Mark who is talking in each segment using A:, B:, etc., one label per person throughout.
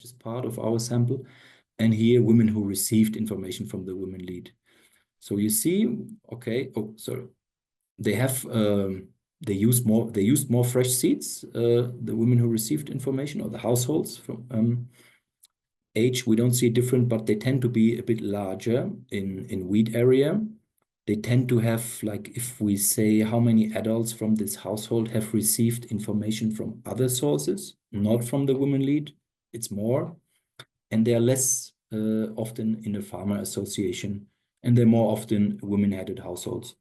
A: is part of our sample. And here, women who received information from the women lead. So you see, okay, oh, sorry. They have, they used more fresh seeds, the women who received information, or the households from age. We don't see it different, but they tend to be a bit larger in wheat area. They tend to have, like, if we say how many adults from this household have received information from other sources, not from the women lead, it's more. And they are less often in a farmer association, and they're more often women-headed households.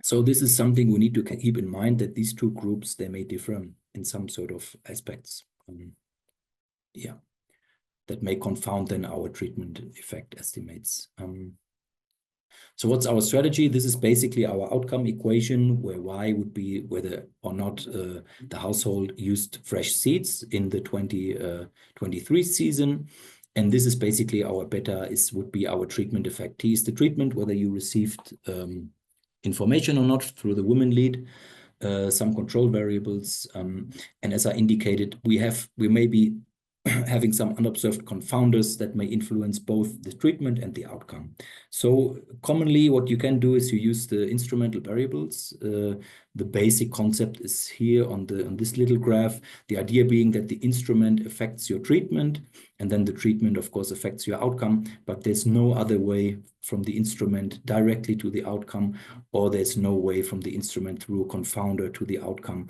A: So this is something we need to keep in mind, that these two groups, they may differ in some sort of aspects. Yeah, that may confound then our treatment effect estimates. So what's our strategy? This is basically our outcome equation, where Y would be whether or not the household used fresh seeds in the 2023 season. And this is basically our beta would be our treatment effect. T is the treatment, whether you received information or not through the women lead, some control variables. And as I indicated, we may be having some unobserved confounders that may influence both the treatment and the outcome. So commonly what you can do is you use the instrumental variables. The basic concept is here on this little graph, the idea being that the instrument affects your treatment, and then the treatment, of course, affects your outcome, but there's no other way from the instrument directly to the outcome, or there's no way from the instrument through a confounder to the outcome.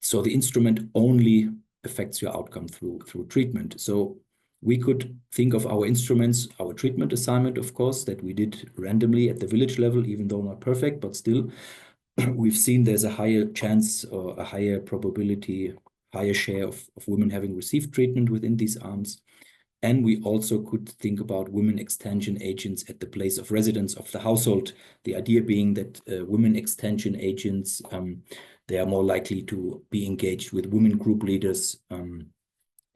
A: So the instrument only affects your outcome through treatment. So we could think of our instruments, our treatment assignment, of course, that we did randomly at the village level, even though not perfect, but still we've seen there's a higher chance or a higher probability, higher share of women having received treatment within these arms. And we also could think about women extension agents at the place of residence of the household. The idea being that women extension agents, they are more likely to be engaged with women group leaders, and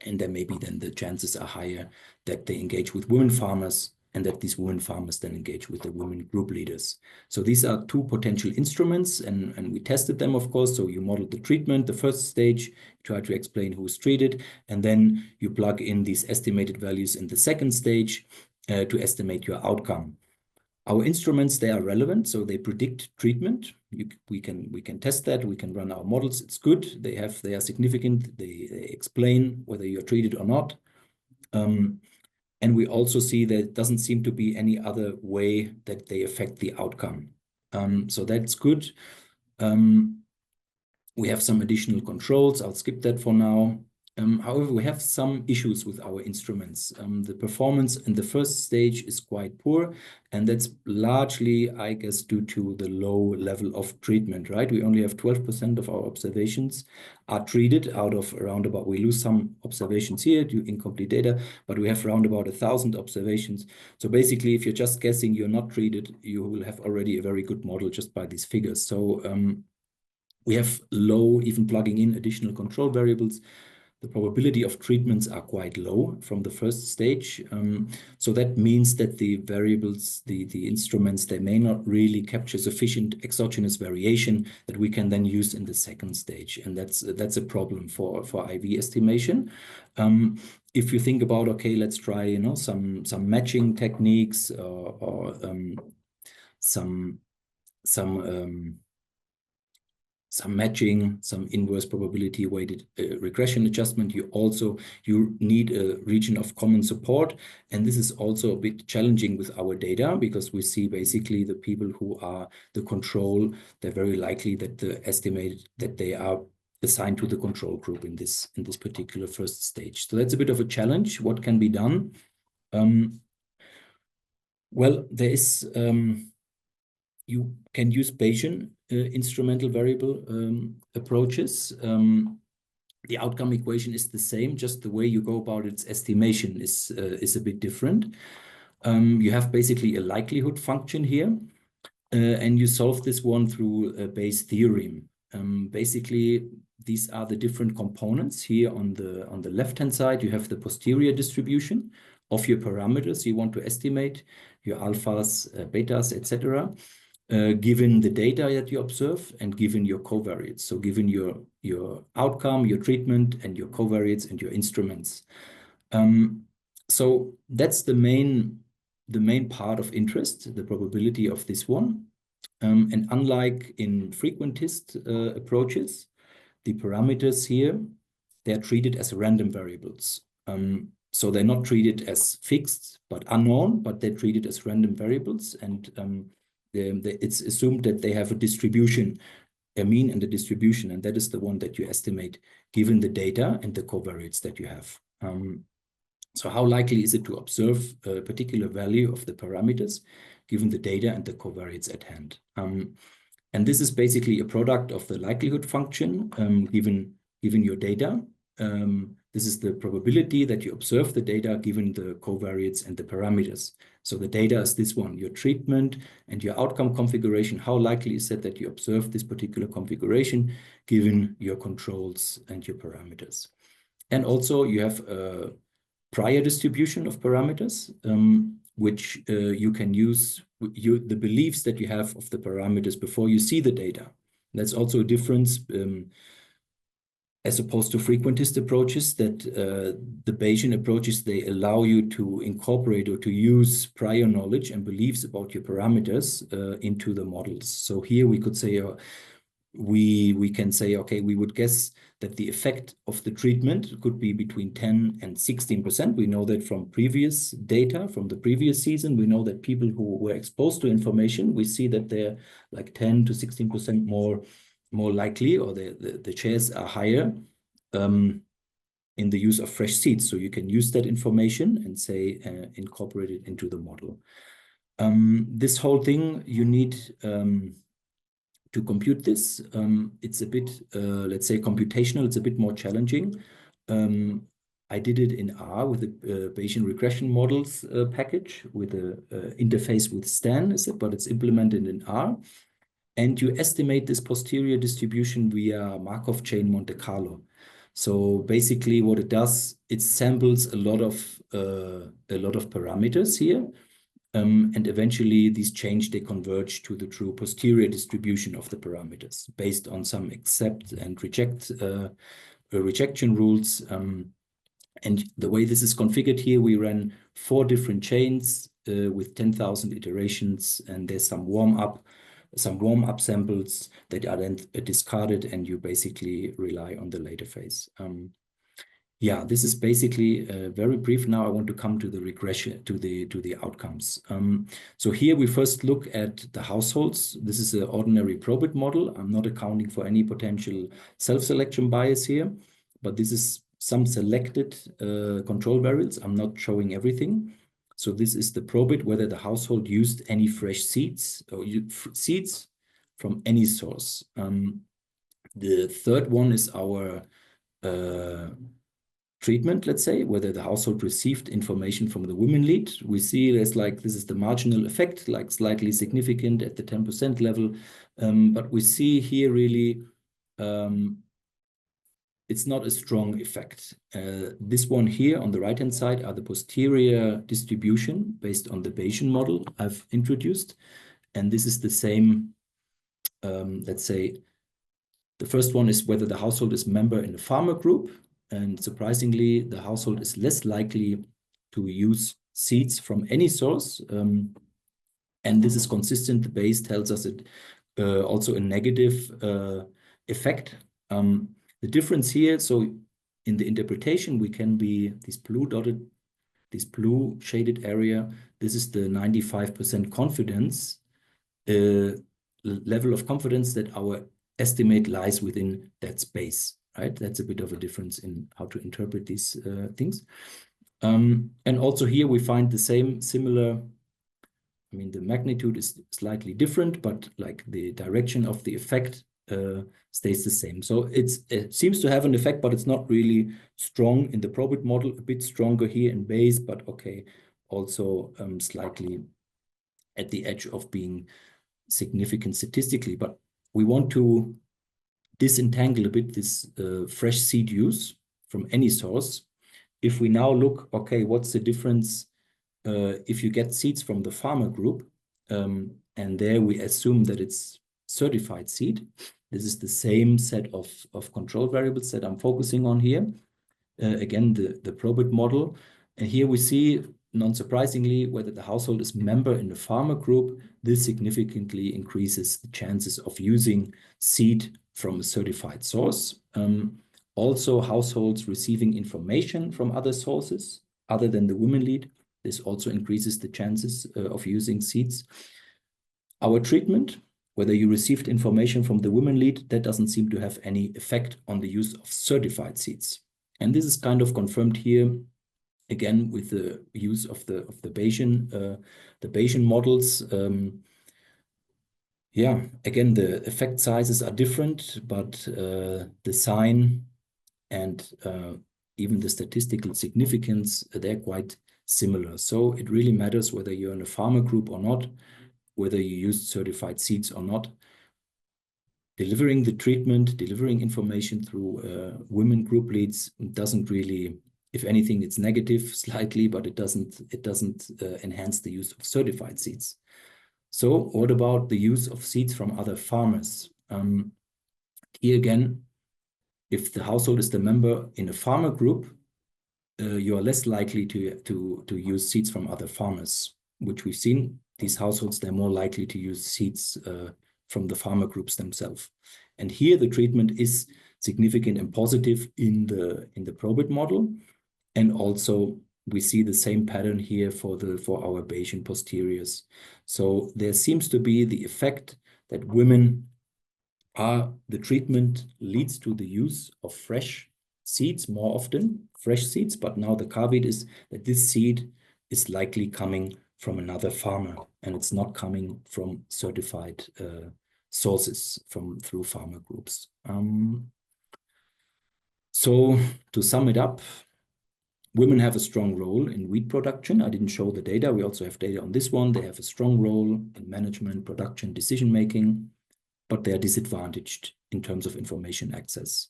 A: then maybe then the chances are higher that they engage with women farmers, and that these women farmers then engage with the women group leaders. So these are two potential instruments, and we tested them, of course. So you model the treatment, the first stage, try to explain who's treated, and then you plug in these estimated values in the second stage to estimate your outcome. Our instruments, they are relevant, so they predict treatment. We can test that. We can run our models. It's good. They are significant. They explain whether you're treated or not. And we also see that it doesn't seem to be any other way that they affect the outcome. So that's good. We have some additional controls. I'll skip that for now. However, we have some issues with our instruments. The performance in the first stage is quite poor, and that's largely, I guess, due to the low level of treatment, right? We only have 12% of our observations are treated out of around about, we lose some observations here due to incomplete data, but we have around about 1,000 observations. So basically, if you're just guessing you're not treated, you will have already a very good model just by these figures. So we have low, even plugging in additional control variables. The probability of treatments are quite low from the first stage. So that means that the variables, the instruments, they may not really capture sufficient exogenous variation that we can then use in the second stage. And that's a problem for IV estimation. If you think about, okay, let's try, some matching techniques or some matching, some inverse probability weighted regression adjustment, you need a region of common support. And this is also a bit challenging with our data, because we see basically the people who are the control, they're very likely that the estimate that they are assigned to the control group in this particular first stage. So that's a bit of a challenge. What can be done? Well, there is, you can use Bayesian instrumental variable approaches. The outcome equation is the same, just the way you go about its estimation is a bit different. You have basically a likelihood function here, and you solve this one through a Bayes theorem. Basically, these are the different components. Here on the left-hand side, you have the posterior distribution of your parameters you want to estimate, your alphas, betas, etc. given the data that you observe and given your covariates. So given your outcome, your treatment, and your covariates and your instruments. So that's the main part of interest, the probability of this one. And unlike in frequentist approaches, the parameters here, they're treated as random variables. So they're not treated as fixed but unknown, but they're treated as random variables, and it's assumed that they have a distribution, a mean and a distribution, and that is the one that you estimate given the data and the covariates that you have. So how likely is it to observe a particular value of the parameters given the data and the covariates at hand? And this is basically a product of the likelihood function given your data. This is the probability that you observe the data given the covariates and the parameters. So the data is this one, your treatment and your outcome configuration. How likely is it that you observe this particular configuration given your controls and your parameters? And also you have a prior distribution of parameters, which you can use the beliefs that you have of the parameters before you see the data. That's also a difference as opposed to frequentist approaches, that the Bayesian approaches, they allow you to incorporate or to use prior knowledge and beliefs about your parameters into the models. So here we could say, we can say, okay, we would guess that the effect of the treatment could be between 10 and 16%. We know that from previous data, from the previous season. We know that people who were exposed to information, we see that they're like 10 to 16% more likely, or the shares are higher in the use of fresh seeds. So you can use that information and say incorporate it into the model. This whole thing, you need to compute this. It's a bit, let's say, computational. It's a bit more challenging. I did it in R with the Bayesian regression models package with the interface with Stan, but it's implemented in R. And you estimate this posterior distribution via Markov chain Monte Carlo. So basically what it does, it samples a lot of parameters here. And eventually these they converge to the true posterior distribution of the parameters based on some accept and reject rejection rules. And the way this is configured here, we ran 4 different chains with 10,000 iterations, and there's some warm-up samples that are then discarded, and you basically rely on the later phase. Yeah, this is basically very brief. Now I want to come to the regression, to the outcomes. So here we first look at the households. This is an ordinary probit model. I'm not accounting for any potential self-selection bias here, but this is some selected control variables. I'm not showing everything. So this is the probit, whether the household used any fresh seeds or seeds from any source. The third one is our treatment, let's say, whether the household received information from the women lead. We see there's like, this is the marginal effect, like slightly significant at the 10% level. But we see here really, it's not a strong effect. This one here on the right-hand side are the posterior distribution based on the Bayesian model I've introduced. And this is the same, let's say, the first one is whether the household is member in a farmer group. And surprisingly, the household is less likely to use seeds from any source. And this is consistent. The Bayes tells us it also a negative effect. The difference here, so in the interpretation, we can be this blue shaded area. This is the 95% confidence level of confidence that our estimate lies within that space, right? That's a bit of a difference in how to interpret these things. And also here we find the similar, I mean, the magnitude is slightly different, but like the direction of the effect stays the same. So it seems to have an effect, but it's not really strong in the probit model, a bit stronger here in Bayes, but okay, also slightly at the edge of being significant statistically. But we want to disentangle a bit this fresh seed use from any source. If we now look, okay, what's the difference if you get seeds from the farmer group And there we assume that it's certified seed. This is the same set of control variables that I'm focusing on here. Again, the probit model. And here we see, non-surprisingly, whether the household is member in the farmer group, this significantly increases the chances of using seed from a certified source. Also, households receiving information from other sources other than the women lead, this also increases the chances of using seeds. Our treatment, whether you received information from the women lead, that doesn't seem to have any effect on the use of certified seeds. And this is kind of confirmed here, again, with the use of the Bayesian models. Yeah, again, the effect sizes are different, but the sign and even the statistical significance, they're quite similar. So it really matters whether you're in a farmer group or not, whether you use certified seeds or not. Delivering the treatment, delivering information through women group leads doesn't really, if anything, it's negative slightly, but it doesn't enhance the use of certified seeds. So what about the use of seeds from other farmers? Here again, if the household is the member in a farmer group, you are less likely to use seeds from other farmers, which we've seen. These households, they're more likely to use seeds from the farmer groups themselves. And here the treatment is significant and positive in the probit model. And also we see the same pattern here for our Bayesian posteriors. So there seems to be the effect that women the treatment leads to the use of fresh seeds more often, fresh seeds, but now the caveat is that this seed is likely coming from another farmer and it's not coming from certified sources through farmer groups. So to sum it up, women have a strong role in wheat production. I didn't show the data. We also have data on this one. They have a strong role in management, production, decision-making, but they are disadvantaged in terms of information access.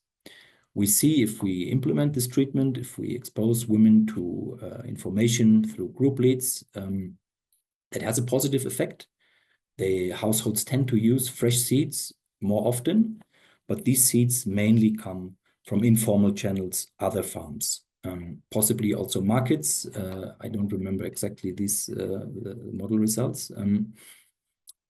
A: We see if we implement this treatment, if we expose women to information through group leads, that has a positive effect. The households tend to use fresh seeds more often, but these seeds mainly come from informal channels, other farms, possibly also markets. I don't remember exactly these model results.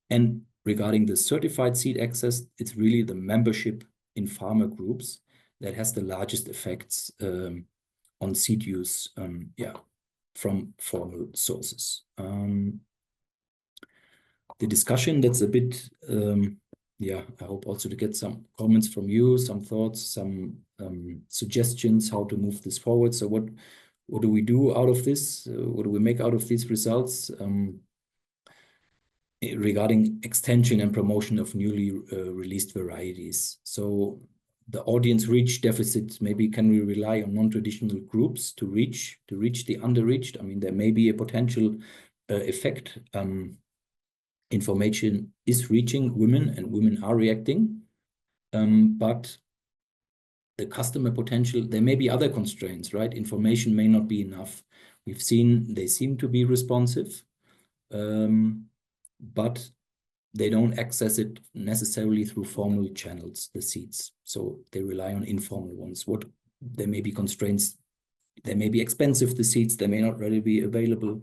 A: And regarding the certified seed access, it's really the membership in farmer groups that has the largest effects on seed use from formal sources. The discussion, that's a bit, I hope also to get some comments from you, some thoughts, some suggestions how to move this forward. So what do we do out of this? What do we make out of these results? Regarding extension and promotion of newly released varieties. So the audience reach deficit, maybe can we rely on non-traditional groups to reach the under-reached? I mean, there may be a potential effect. Information is reaching women and women are reacting, but the customer potential, there may be other constraints, right? Information may not be enough. We've seen they seem to be responsive, but they don't access it necessarily through formal channels, the seeds. So they rely on informal ones. There may be constraints. They may be expensive, the seeds. They may not really be available.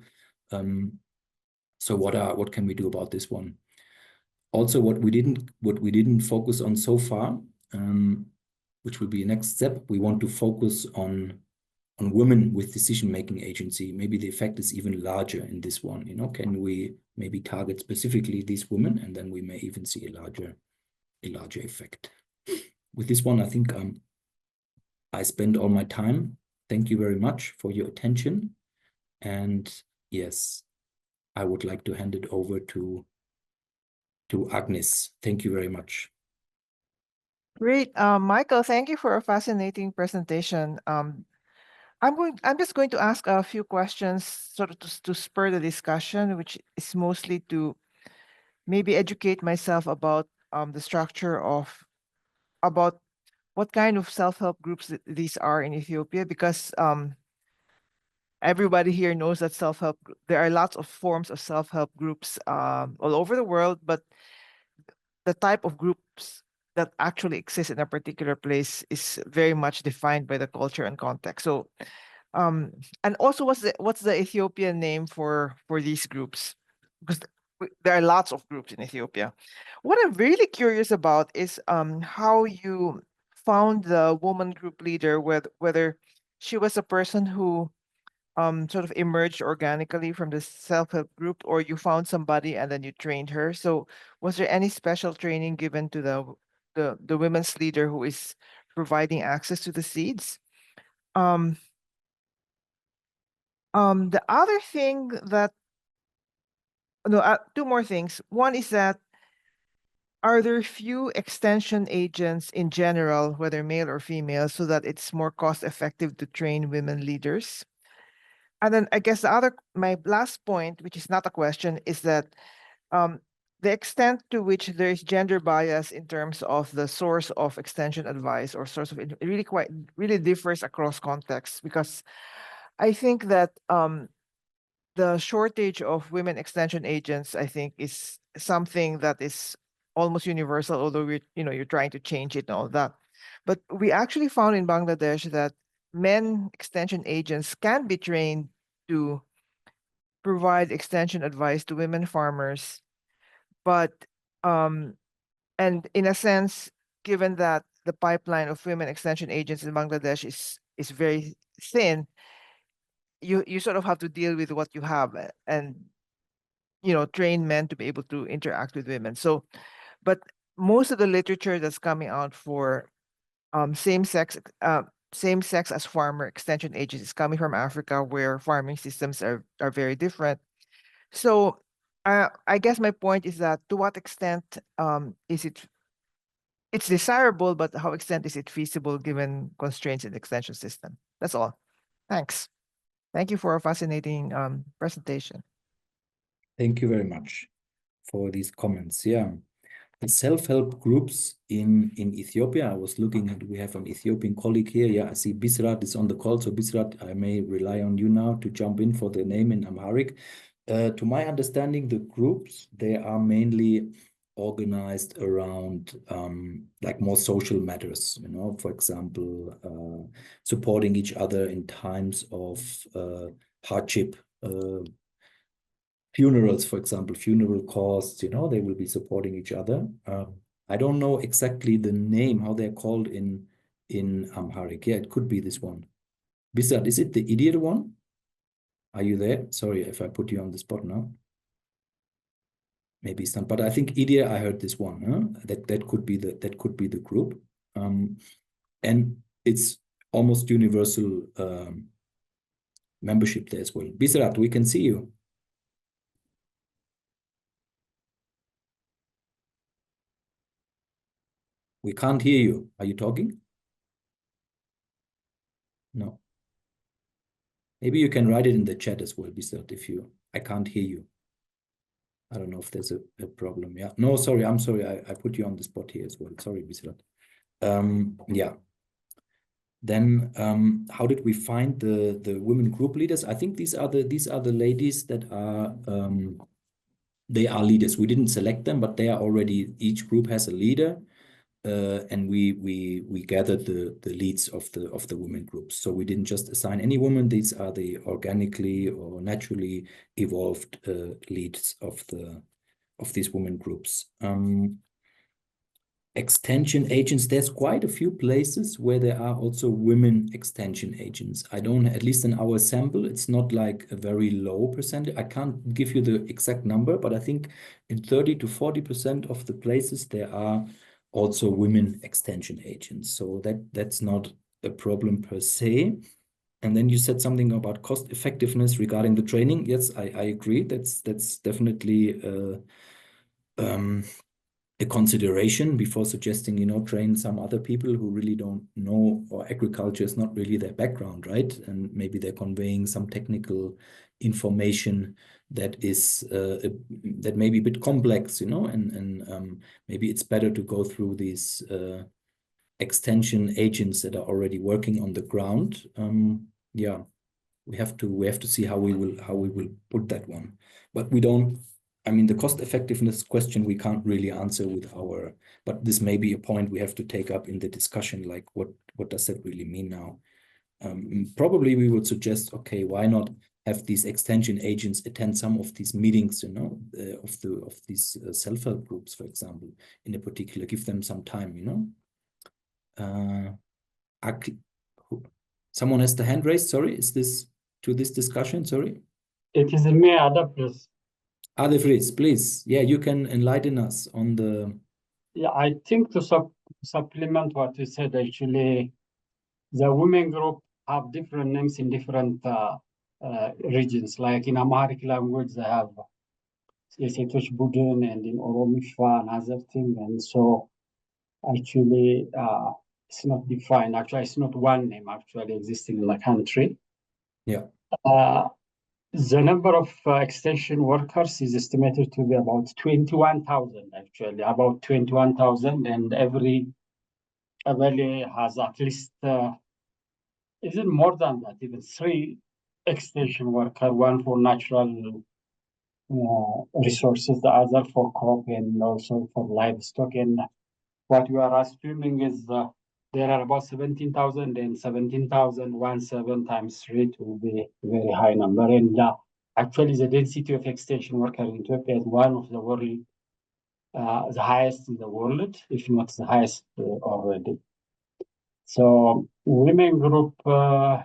A: So what can we do about this one? Also, what we didn't focus on so far, which will be a next step, we want to focus on women with decision-making agency. Maybe the effect is even larger in this one. You know, can we maybe target specifically these women, and then we may even see a larger effect. With this one, I think I spent all my time. Thank you very much for your attention. And yes, I would like to hand it over to Agnes. Thank you very much.
B: Great, Michael. Thank you for a fascinating presentation. I'm just going to ask a few questions sort of to spur the discussion, which is mostly to maybe educate myself about the structure about what kind of self-help groups these are in Ethiopia, because everybody here knows that self-help, there are lots of forms of self-help groups all over the world, but the type of groups that actually exist in a particular place is very much defined by the culture and context. So, and also, what's the Ethiopian name for these groups? Because there are lots of groups in Ethiopia. What I'm really curious about is how you found the woman group leader, whether she was a person who sort of emerged organically from the self-help group, or you found somebody and then you trained her. So was there any special training given to the women's leader who is providing access to the seeds? Um, the other thing that, no, two more things. One is that, are there few extension agents in general, whether male or female, so that it's more cost effective to train women leaders? And then I guess my last point, which is not a question, is that um, the extent to which there is gender bias in terms of the source of extension advice or source of it really differs across contexts, because I think that the shortage of women extension agents, I think, is something that is almost universal, although you're trying to change it and all that. But we actually found in Bangladesh that men extension agents can be trained to provide extension advice to women farmers, but and in a sense, given that the pipeline of women extension agents in Bangladesh is very thin, you sort of have to deal with what you have and train men to be able to interact with women. So, but most of the literature that's coming out for same sex as farmer extension agents is coming from Africa, where farming systems are very different. So I guess my point is that, to what extent is it's desirable, but how extent is it feasible given constraints in the extension system? That's all. Thanks. Thank you for a fascinating presentation.
A: Thank you very much for these comments. Yeah. The self-help groups in Ethiopia, I was looking at, we have an Ethiopian colleague here. Yeah, I see Bisrat is on the call. So Bisrat, I may rely on you now to jump in for the name in Amharic. To my understanding, the groups, they are mainly organized around like more social matters, for example, supporting each other in times of hardship, funerals, for example, funeral costs, they will be supporting each other. I don't know exactly the name, how they're called in Amharic. Yeah, it could be this one. Bisat, is it the idiot one? Are you there? Sorry if I put you on the spot now. Maybe it's not, but I think idiot, I heard this one. Huh? That could be the group. And it's almost universal membership there as well. Bisat, we can see you. We can't hear you. Are you talking? No. Maybe you can write it in the chat as well, Bisat, I can't hear you. I don't know if there's a problem. Yeah. No, sorry. I'm sorry. I put you on the spot here as well. Sorry, Bisat. Yeah. Then how did we find the women group leaders? I think these are the ladies that are they are leaders. We didn't select them, but they are already, each group has a leader. And we gathered the leads of the women groups. So we didn't just assign any woman. These are the organically or naturally evolved leads of these women groups. Extension agents, there's quite a few places where there are also women extension agents. I don't, at least in our sample, it's not like a very low percentage. I can't give you the exact number, but I think in 30 to 40% of the places there are also women extension agents. So that's not a problem per se. And then you said something about cost effectiveness regarding the training. Yes, I agree. That's definitely a consideration before suggesting, train some other people who really don't know, or agriculture is not really their background, right? And maybe they're conveying some technical information that is that may be a bit complex, and maybe it's better to go through these extension agents that are already working on the ground. Yeah. we have to see how we will put that one. But we don't. I mean, the cost effectiveness question we can't really answer with our. But this may be a point we have to take up in the discussion. Like, what does that really mean now? Probably we would suggest, okay, why not have these extension agents attend some of these meetings, you know, of these self-help groups, for example, in a particular, give them some time, you know. Someone has the hand raised. Sorry, is this to this discussion? Sorry.
C: It is me, Adapters.
A: Adefris, please. Yeah, you can enlighten us on the.
C: Yeah, I think to supplement what you said, actually, the women group have different names in different regions. Like in Amharic language, they have Setosh Budun, and in Oromisha, another thing. And so actually, it's not defined. Actually, it's not one name actually existing in the country.
A: Yeah.
C: The number of extension workers is estimated to be about 21,000, actually, about 21,000, and every valley has at least, even more than that, even 3 extension workers, one for natural resources, the other for crop, and also for livestock. And what we are assuming is there are about 17,000, and 17,000 17 times 3 will be a very high number. And actually, the density of extension workers in Ethiopia is one of the world, the highest in the world, if not the highest already. So women group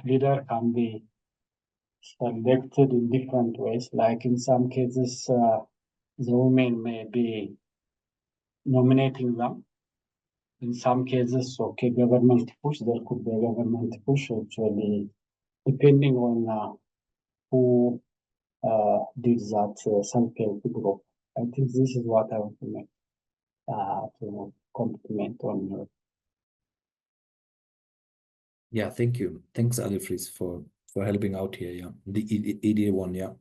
C: leader can be selected in different ways. Like in some cases, the women may be nominating them. In some cases, okay, government push, there could be a government push, actually, depending on who did that self-help group. I think this is what I want to make, to compliment on your.
A: Yeah, thank you. Thanks, Adefris, for helping out here. Yeah, the EDA one. Yeah,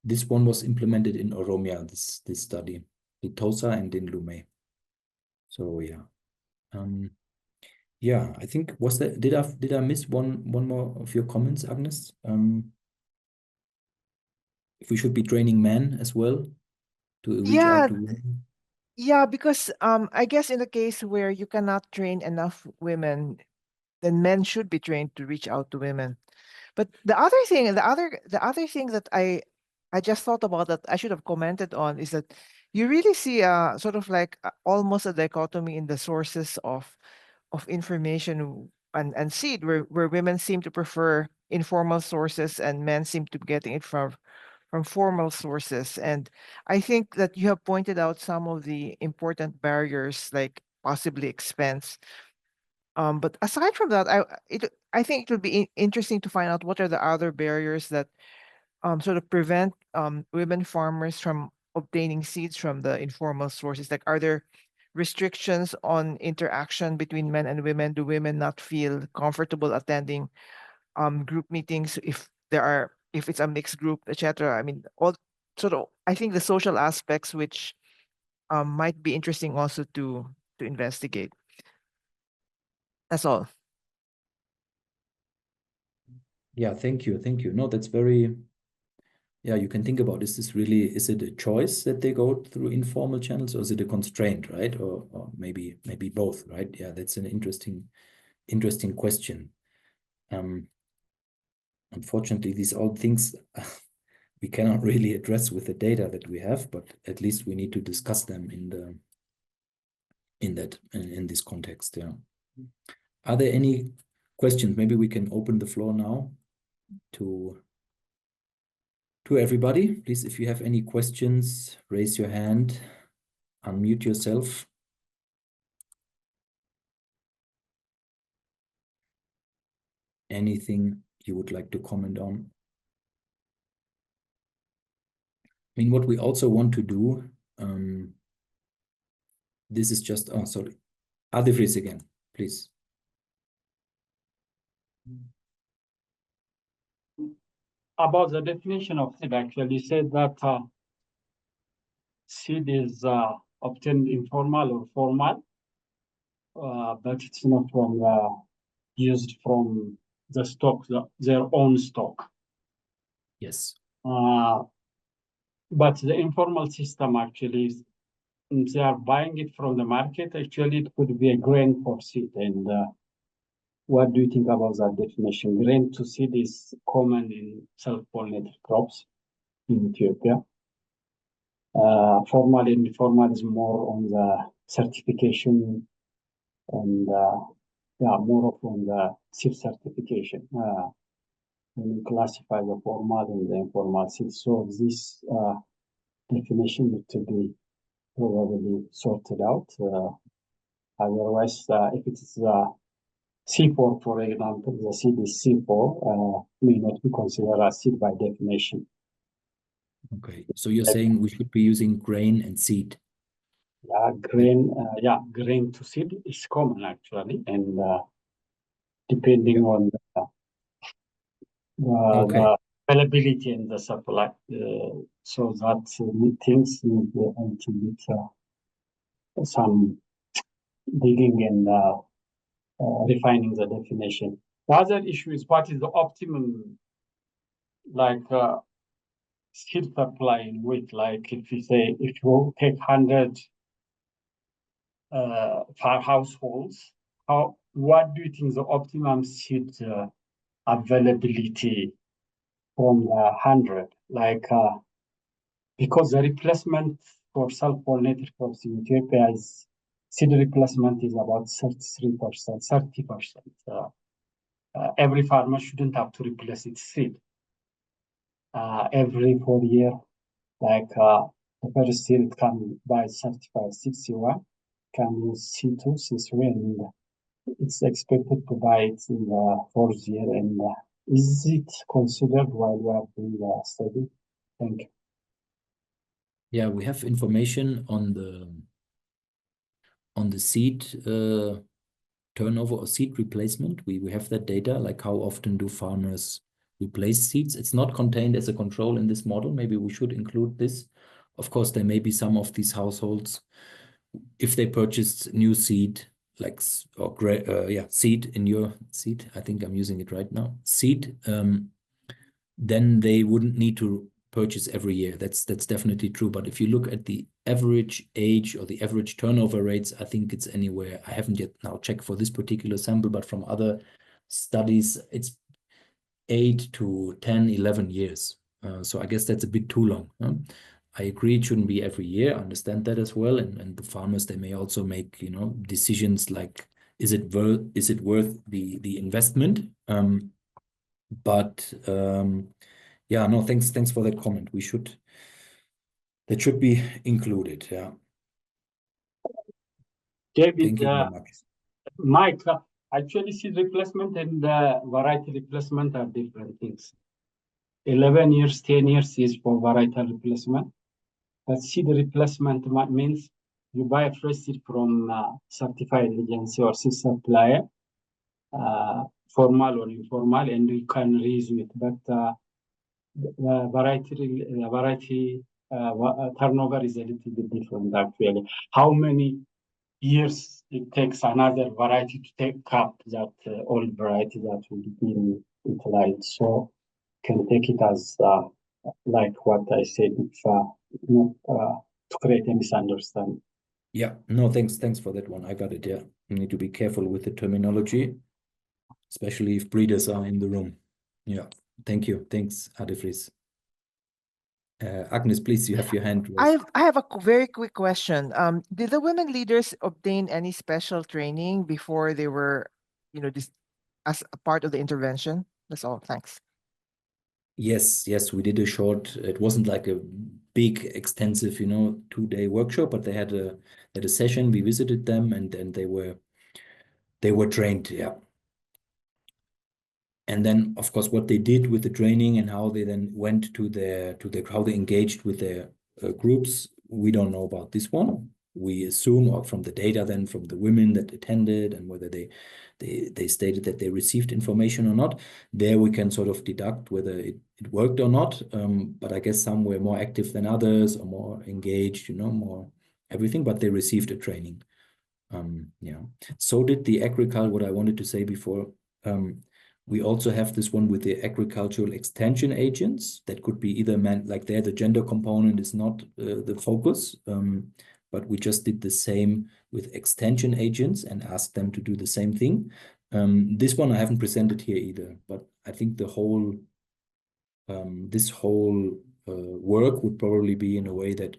A: this one was implemented in Oromia. This study, in Tosa and in Lumé. So yeah. Yeah, I think did I miss one more of your comments, Agnes? If we should be training men as well to reach out to women.
B: Yeah, because I guess in the case where you cannot train enough women, then men should be trained to reach out to women. But the other thing that I just thought about that I should have commented on is that you really see sort of like almost a dichotomy in the sources of information and seed where women seem to prefer informal sources and men seem to be getting it from formal sources. And I think that you have pointed out some of the important barriers, like possibly expense. But aside from that, I think it would be interesting to find out what are the other barriers that sort of prevent women farmers from obtaining seeds from the informal sources. Like, are there restrictions on interaction between men and women? Do women not feel comfortable attending group meetings if it's a mixed group, etc.? I mean, all sort of, I think the social aspects which might be interesting also to investigate. That's all.
A: Yeah, thank you. No, that's very. Yeah, you can think about, is it a choice that they go through informal channels, or is it a constraint, right? Or maybe both, right? Yeah, that's an interesting question. Unfortunately, these all things we cannot really address with the data that we have, but at least we need to discuss them in this context. Yeah. Are there any questions? Maybe we can open the floor now to everybody. Please, if you have any questions, raise your hand, unmute yourself. Anything you would like to comment on? I mean, what we also want to do, this is just, oh, sorry. Adefris again, please.
C: About the definition of seed, actually, you said that seed is obtained informal or formal, but it's not from used from the stock, their own stock.
A: Yes.
C: But the informal system actually, they are buying it from the market. Actually, it could be a grain for seed. And what do you think about that definition? Grain to seed is common in self-pollinated crops in Ethiopia. Formal and informal is more on the certification and more of on the seed certification. When you classify the formal and the informal seed. So this definition needs to be probably sorted out. Otherwise, if it is C4, for example, the seed is C4, may not be considered a seed by definition.
A: Okay, so you're saying we should be using grain and seed.
C: Grain to seed is common actually, and depending on the availability and the supply, so that things need a little bit some digging and refining the definition. The other issue is what is the optimum, like seed supply in weight. Like if you take 100 households, what do you think the optimum seed availability from the 100? Like because the replacement for self-pollinated crops in Ethiopia is seed replacement is about 33%, 30%. Every farmer shouldn't have to replace its seed. Every 4 years, like the first year it can buy certified 61, can use C2, C3, and it's expected to buy it in the 4th year. And is it considered while we are doing the study? Thank you.
A: Yeah, we have information on the seed turnover or seed replacement. We have that data, like how often do farmers replace seeds. It's not contained as a control in this model. Maybe we should include this. Of course, there may be some of these households, if they purchased new seed, like seed in your seed. I think I'm using it right now. Seed, then they wouldn't need to purchase every year. That's definitely true. But if you look at the average age or the average turnover rates, I think it's anywhere. I haven't yet now checked for this particular sample, but from other studies, it's 8 to 10, 11 years. So I guess that's a bit too long. Huh? I agree it shouldn't be every year. I understand that as well. And the farmers, they may also make, decisions like, is it worth the investment? Yeah, no, thanks for that comment. That should be included. Yeah.
C: David,
A: thank you very much.
C: Mike, actually seed replacement and variety replacement are different things. 11 years, 10 years is for varietal replacement. But seed replacement means you buy a fresh seed from certified agency or seed supplier, formal or informal, and you can reuse it. But the variety turnover is a little bit different actually. How many years it takes another variety to take up that old variety that will be utilized? So can take it as like what I said, if not to create a misunderstanding.
A: Yeah, no, thanks for that one. I got it. Yeah, you need to be careful with the terminology, especially if breeders are in the room. Yeah, thank you. Thanks, Adefris. Agnes, please, you have your hand raised.
B: I have a very quick question. Did the women leaders obtain any special training before they were, this as a part of the intervention? That's all. Thanks.
A: Yes, we did a short. It wasn't like a big, extensive, 2-day workshop, but they had a session. We visited them, and they were trained. Yeah. And then, of course, what they did with the training and how they then went how they engaged with their groups, we don't know about this one. We assume, or from the data then from the women that attended and whether they stated that they received information or not. There we can sort of deduct whether it worked or not. But I guess some were more active than others or more engaged, more everything, but they received a training. Yeah. So did the agriculture, what I wanted to say before, We also have this one with the agricultural extension agents. That could be either like there, the gender component is not the focus, but we just did the same with extension agents and asked them to do the same thing. This one I haven't presented here either, but I think the whole, this whole work would probably be in a way that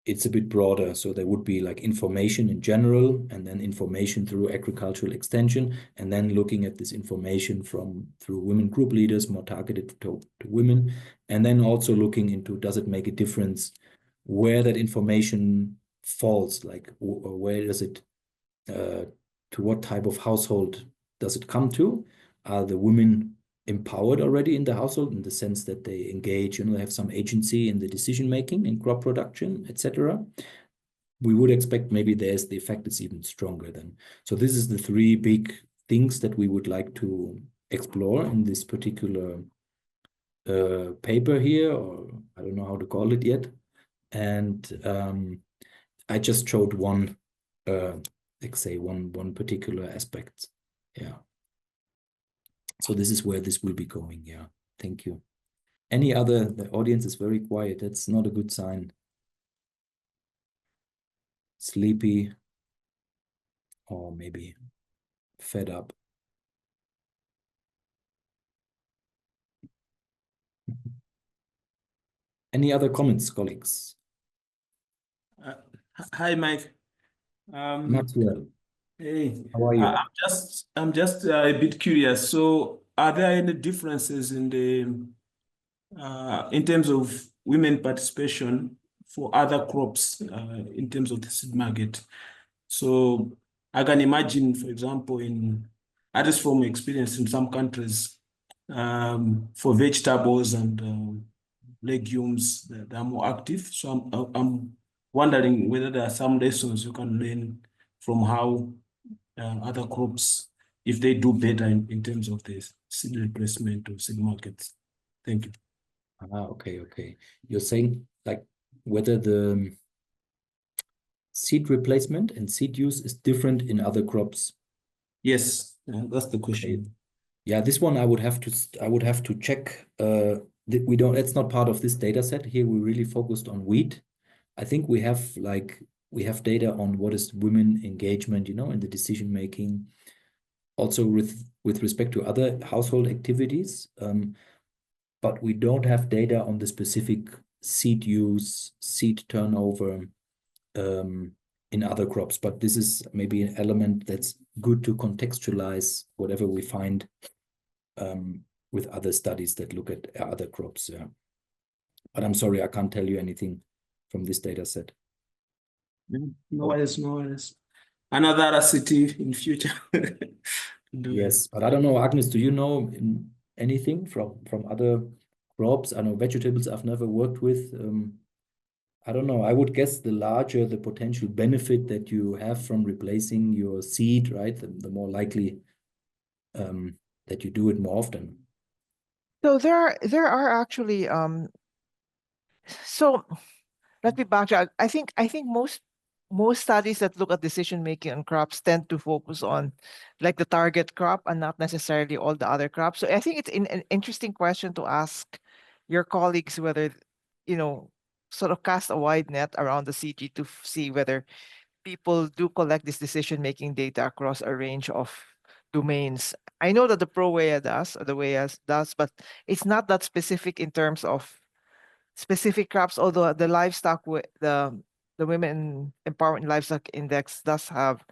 A: it's a bit broader. So there would be like information in general, and then information through agricultural extension, and then looking at this information through women group leaders, more targeted to women, and then also looking into, does it make a difference where that information falls, like where does it, to what type of household does it come to? Are the women empowered already in the household in the sense that they engage, have some agency in the decision making in crop production, etc.? We would expect maybe the effect is even stronger then. So this is the three big things that we would like to explore in this particular paper here, or I don't know how to call it yet. And I just showed one, let's say one particular aspect. Yeah. So this is where this will be going. Yeah. Thank you. Any other? The audience is very quiet. That's not a good sign. Sleepy, or maybe fed up. Any other comments, colleagues?
D: Hi, Mike.
A: Maxwell,
D: Hey,
A: how are you?
D: I'm just a bit curious. So, are there any differences in in terms of women participation for other crops in terms of the seed market? So, I can imagine, for example, at least from experience in some countries, for vegetables and legumes, they are more active. So, I'm wondering whether there are some lessons you can learn from how other crops, if they do better in terms of the seed replacement or seed markets. Thank you.
A: Okay. You're saying like whether the seed replacement and seed use is different in other crops?
D: Yes, that's the question.
A: Yeah, this one I would have to check. We don't. It's not part of this data set here. We really focused on wheat. I think we have data on what is women engagement, in the decision making, also with respect to other household activities. But we don't have data on the specific seed use, seed turnover in other crops. But this is maybe an element that's good to contextualize whatever we find with other studies that look at other crops. Yeah. But I'm sorry, I can't tell you anything from this data set.
D: No worries. Another city in future.
A: Yes, but I don't know, Agnes, do you know anything from other crops? I know vegetables I've never worked with. I don't know. I would guess the larger the potential benefit that you have from replacing your seed, right? The more likely that you do it more often.
B: So there are actually so let me backtrack. I think most studies that look at decision making on crops tend to focus on like the target crop and not necessarily all the other crops. So I think it's an interesting question to ask your colleagues whether, sort of cast a wide net around the CG to see whether people do collect this decision making data across a range of domains. I know that the ProWea does, or the WEAS does, but it's not that specific in terms of specific crops, although the livestock, the Women Empowerment Livestock Index does have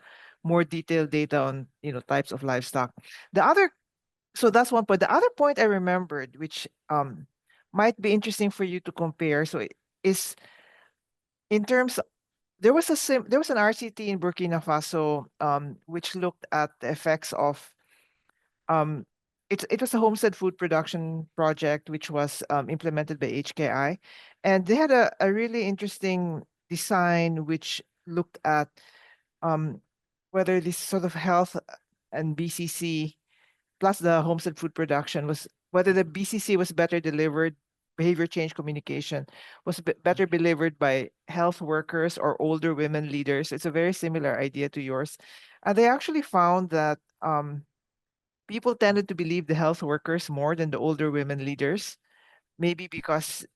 B: more detailed data on, types of livestock. So that's one point. The other point I remembered, which might be interesting for you to compare, so is in terms, there was an RCT in Burkina Faso, which looked at the effects of it was a homestead food production project which was implemented by HKI, and they had a really interesting design which looked at whether this sort of health and BCC plus the homestead food production was whether the BCC was better delivered, behavior change communication was better delivered by health workers or older women leaders. It's a very similar idea to yours. And they actually found that people tended to believe the health workers more than the older women leaders, maybe because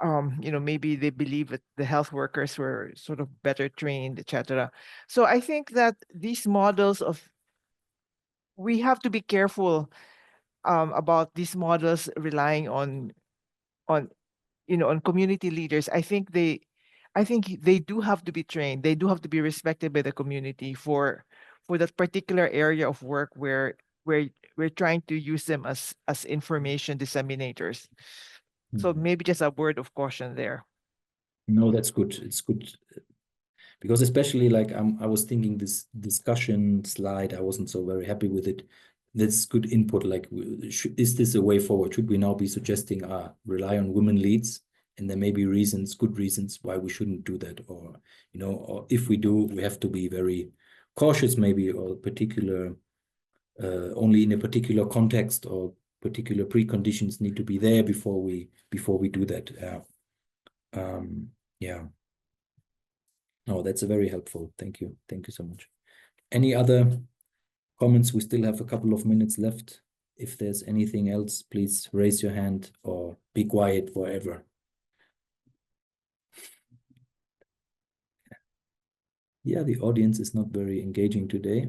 B: maybe they believe that the health workers were sort of better trained, etc. So I think that these models we have to be careful about these models relying on on community leaders. I think they do have to be trained. They do have to be respected by the community for that particular area of work where we're trying to use them as information disseminators. So maybe just a word of caution there.
A: No, that's good. It's good because especially like I was thinking this discussion slide, I wasn't so very happy with it. That's good input. Like, is this a way forward? Should we now be suggesting rely on women leads? And there may be reasons, good reasons why we shouldn't do that, or or if we do, we have to be very cautious, maybe, or particular only in a particular context or particular preconditions need to be there before we do that. Yeah. No, that's a very helpful. Thank you. Thank you so much. Any other comments? We still have a couple of minutes left. If there's anything else, please raise your hand or be quiet forever. Yeah, the audience is not very engaging today.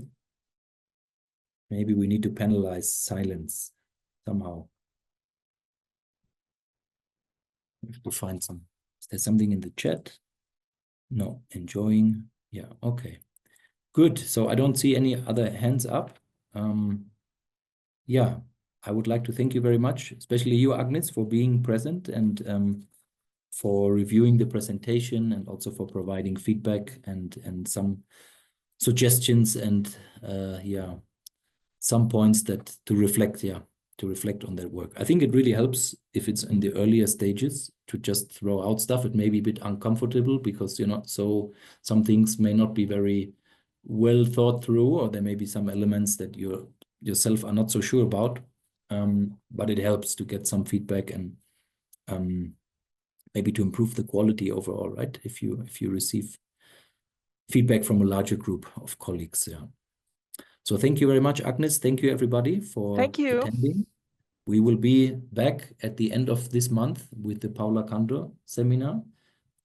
A: Maybe we need to penalize silence somehow. We have to find some. Is there something in the chat? No, enjoying. Yeah, okay. Good. So I don't see any other hands up. Yeah, I would like to thank you very much, especially you, Agnes, for being present and for reviewing the presentation and also for providing feedback and some suggestions and yeah, some points that to reflect on their work. I think it really helps if it's in the earlier stages to just throw out stuff. It may be a bit uncomfortable because some things may not be very well thought through, or there may be some elements that you yourself are not so sure about. But it helps to get some feedback and maybe to improve the quality overall, right? If you receive feedback from a larger group of colleagues, yeah. So thank you very much, Agnes. Thank you, everybody, for attending. We will be back at the end of this month with the Paula Kantor seminar.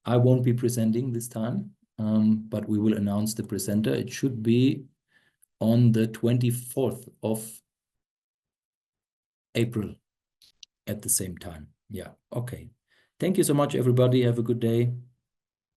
A: I won't be presenting this time, but we will announce the presenter. It should be on the 24th of April at the same time. Yeah, okay. Thank you so much, everybody. Have a good day.